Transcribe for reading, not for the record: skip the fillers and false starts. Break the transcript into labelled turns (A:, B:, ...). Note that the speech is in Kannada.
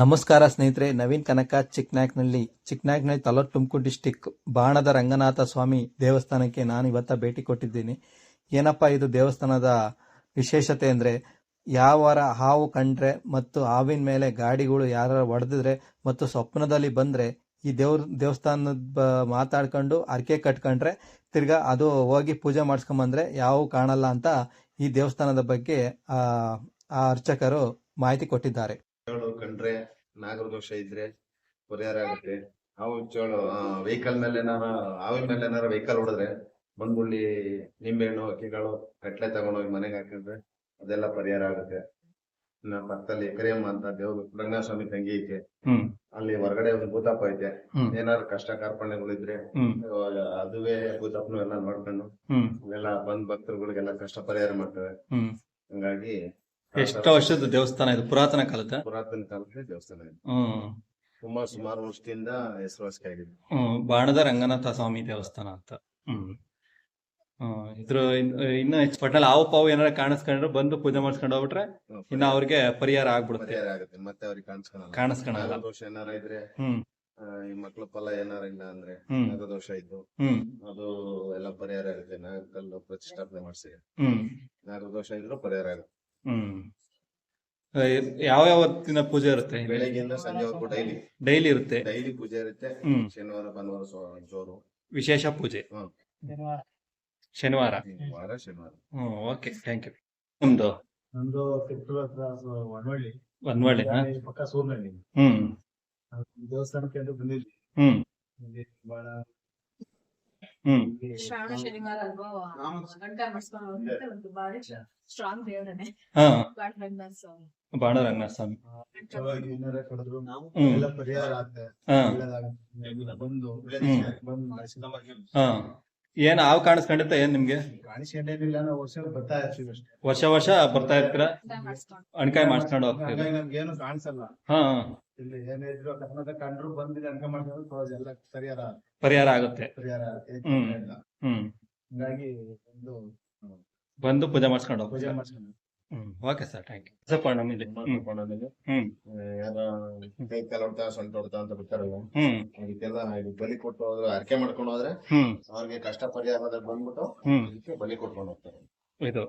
A: ನಮಸ್ಕಾರ ಸ್ನೇಹಿತರೆ, ನವೀನ್ ಕನಕ ಚಿಕ್ಕನಾಯಕ್ನಹಳ್ಳಿ ತಾಲೂಕು ತುಮಕೂರು ಡಿಸ್ಟಿಕ್ ಬಾಣದ ರಂಗನಾಥ ಸ್ವಾಮಿ ದೇವಸ್ಥಾನಕ್ಕೆ ನಾನು ಇವತ್ತ ಭೇಟಿ ಕೊಟ್ಟಿದ್ದೀನಿ. ಏನಪ್ಪಾ ಇದು ದೇವಸ್ಥಾನದ ವಿಶೇಷತೆ ಅಂದರೆ, ಯಾವಾರ ಹಾವು ಕಂಡ್ರೆ ಮತ್ತು ಹಾವಿನ ಮೇಲೆ ಗಾಡಿಗಳು ಯಾರು ಹೊಡೆದಿದ್ರೆ ಮತ್ತು ಸ್ವಪ್ನದಲ್ಲಿ ಬಂದರೆ ಈ ದೇವಸ್ಥಾನದ ಮಾತಾಡ್ಕೊಂಡು ಅರ್ಕೆ ಕಟ್ಕೊಂಡ್ರೆ ತಿರ್ಗಾ ಅದು ಹೋಗಿ ಪೂಜೆ ಮಾಡಿಸ್ಕೊಂಬಂದ್ರೆ ಯಾವ ಕಾಣಲ್ಲ ಅಂತ ಈ ದೇವಸ್ಥಾನದ ಬಗ್ಗೆ ಆ ಅರ್ಚಕರು ಮಾಹಿತಿ ಕೊಟ್ಟಿದ್ದಾರೆ.
B: ಕಂಡ್ರೆ ನಾಗರದೋಷ ಇದ್ರೆ ಪರಿಹಾರ ಆಗುತ್ತೆ. ಹಾವು ಚೋಳು ವೆಹಿಕಲ್ ಮೇಲೆ ಹಾವಿನ ಮೇಲೆ ಏನಾರ ವೆಹಿಕಲ್ ಹೊಡೆದ್ರೆ ಬಂದ್ಬುಳ್ಳಿ ನಿಂಬೆಹಣ್ಣು ಅಕ್ಕಿಗಳು ಕಟ್ಲೆ ತಗೊಂಡೋಗಿ ಮನೆಗೆ ಹಾಕಿದ್ರೆ ಅದೆಲ್ಲ ಪರಿಹಾರ ಆಗುತ್ತೆ. ಇನ್ನ ಪಕ್ಕದಲ್ಲಿ ಕರಿಯಮ್ಮ ಅಂತ ದೇವ್ರು ರಂಗನಾಥಸ್ವಾಮಿ ತಂಗಿ ಐತೆ, ಅಲ್ಲಿ ಹೊರಗಡೆ ಒಂದು ಭೂತಪ್ಪ ಐತೆ. ಏನಾದ್ರು ಕಷ್ಟ ಕಾರ್ಪಣ್ಯಗಳಿದ್ರೆ ಅದುವೇ ಭೂತಪ್ಪನು ಎಲ್ಲ ನೋಡ್ಕೊಂಡು ಇವೆಲ್ಲ ಬಂದ್ ಭಕ್ತರುಗಳಿಗೆಲ್ಲ ಕಷ್ಟ ಪರಿಹಾರ ಮಾಡ್ತವೆ. ಹಂಗಾಗಿ
A: ಎಷ್ಟು ವರ್ಷದ ದೇವಸ್ಥಾನ ಇದು? ಪುರಾತನ ಕಾಲದ
B: ದೇವಸ್ಥಾನ ಇದೆ. ತುಂಬಾ ಸುಮಾರು ವರ್ಷದಿಂದ ಹೆಸರುವಾಸಿ ಆಗಿದೆ.
A: ಬಾಣದ ರಂಗನಾಥ ಸ್ವಾಮಿ ದೇವಸ್ಥಾನ ಅಂತ. ಇದ್ರ ಇನ್ನು ಪಟ್ಟಣ ಹಾವು ಪಾವು ಏನಾರ ಕಾಣಿಸ್ಕೊಂಡ್ರೆ ಬಂದು ಪೂಜೆ ಮಾಡಿಸ್ಕೊಂಡು ಹೋಗ್ಬಿಟ್ರೆ ಇನ್ನ ಅವ್ರಿಗೆ ಪರಿಹಾರ ಆಗ್ಬಿಡುತ್ತೆ.
B: ಪರಿಹಾರ ಆಗುತ್ತೆ, ಮತ್ತೆ ಅವ್ರಿಗೆ
A: ಕಾಣಿಸ್ಕೊಳಲ್ಲ.
B: ದೋಷ ಏನಾರ ಇದ್ರೆ ಈ ಮಕ್ಳು ಫಲ ಏನಾರ ಇಲ್ಲ ಅಂದ್ರೆ ನಾಗದೋಷ ಇದ್ದು ಅದು ಎಲ್ಲ ಪರಿಹಾರ ಆಗುತ್ತೆ. ನಾಗಕಲ್ಲು ಪ್ರತಿಷ್ಠಾಪನೆ ಮಾಡಿಸಿ ನಾಗದೋಷ ಇದ್ರು ಪರಿಹಾರ ಆಗುತ್ತೆ.
A: ಯಾವ ಹೊತ್ತಿನ ಪೂಜೆ ಇರುತ್ತೆ?
B: ಬೆಳಗ್ಗೆಯಿಂದ ಸಂಜೆವರೆಗೂ
A: ಡೈಲಿ ಇರುತ್ತೆ.
B: ಡೈಲಿ ಪೂಜೆ ಇರುತ್ತೆ. ಶನಿವಾರ ಭಾನುವಾರ ಜೋರು
A: ವಿಶೇಷ ಪೂಜೆ. ಶನಿವಾರ. Okay, thank you.
C: ನಮ್ದು ಕಿತ್ತೂರು ಹತ್ರ ವನವಳ್ಳಿ ಪಕ್ಕ ಸೂರ್ನಹಳ್ಳಿ. ದೇವಸ್ಥಾನಕ್ಕೆ ಅಂತ ಬಂದಿದ್ವಿ. ಬಹಳ
D: ಶ್ರಾವಣ ಶನಿವಾರ ಅಲ್ವಾ, ಗಂಟೆ ಮಾಡಿಸ್ಕೊಂಡು ಒಂದು ಬಾರಿ ಸ್ಟ್ರಾಂಗ್ ದೇವರನೆ
A: ಬಾಣ ರಂಗನಾಥ ಸ್ವಾಮಿ.
C: ಏನಾರ ಕಡಿದ್ರು ಎಲ್ಲ ಪರಿಹಾರ ಆಗುತ್ತೆ. ಬಂದು
A: ಏನ್ ಹಾವು ಕಾಣಿಸ್ಕೊಂಡಿತ್ತ ಏನ್ ನಿಮ್ಗೆ?
C: ಕಾಣಿಸ್ಕೊಂಡೇನಿಲ್ಲ, ನಾವು ವರ್ಷ ಬರ್ತಾ ಇರ್ತೀವಿ ಅಷ್ಟೇ.
A: ವರ್ಷ ಬರ್ತಾ ಇರ್ತೀರಾ? ಅಣ್ಕಾಯಿ ಮಾಡಿಸ್ಕೊಂಡು ಹೋಗ್ತೀರಾ?
C: ನಮ್ಗೆ ಏನು ಕಾಣಿಸಲ್ಲ. ಇಲ್ಲಿ ಏನೇ ಇದ್ರು ಅಕಸ್ಮಾತ್ ಕಂಡ್ರು ಬಂದಿದೆ ಅನ್ಕೊಂಡ್ ಮಾಡ್ಕೊಂಡು ಎಲ್ಲ
A: ಪರಿಹಾರ ಆಗುತ್ತೆ.
C: ಹಂಗಾಗಿ
A: ಬಂದು ಪೂಜೆ ಮಾಡಿಸ್ಕೊಂಡು ಹೋಗ್ತೀರಾ?
C: ಪೂಜೆ ಮಾಡ್ಸ್ಕೊಂಡು
A: ಓಕೆ ಸರ್, ಥ್ಯಾಂಕ್ ಯು.
B: ಕೈಕಾಲು ಹೊಡ್ತಾ ಸೊಂಟ ಹೊಡ್ತಾ ಅಂತ ಬಿಡ್ತಾರಲ್ಲ, ಅದಕ್ಕೆಲ್ಲ ಬಲಿ ಕೊಟ್ಟು ಹೋದ್ರೆ ಅರ್ಕೆ ಮಾಡ್ಕೊಂಡು ಹೋದ್ರೆ ಅವ್ರಿಗೆ ಕಷ್ಟ ಪರಿಹಾರ ಬಂದ್ಬಿಟ್ಟು ಬಲಿ ಕೊಟ್ಕೊಂಡು ಹೋಗ್ತಾರೆ.
A: ಇದು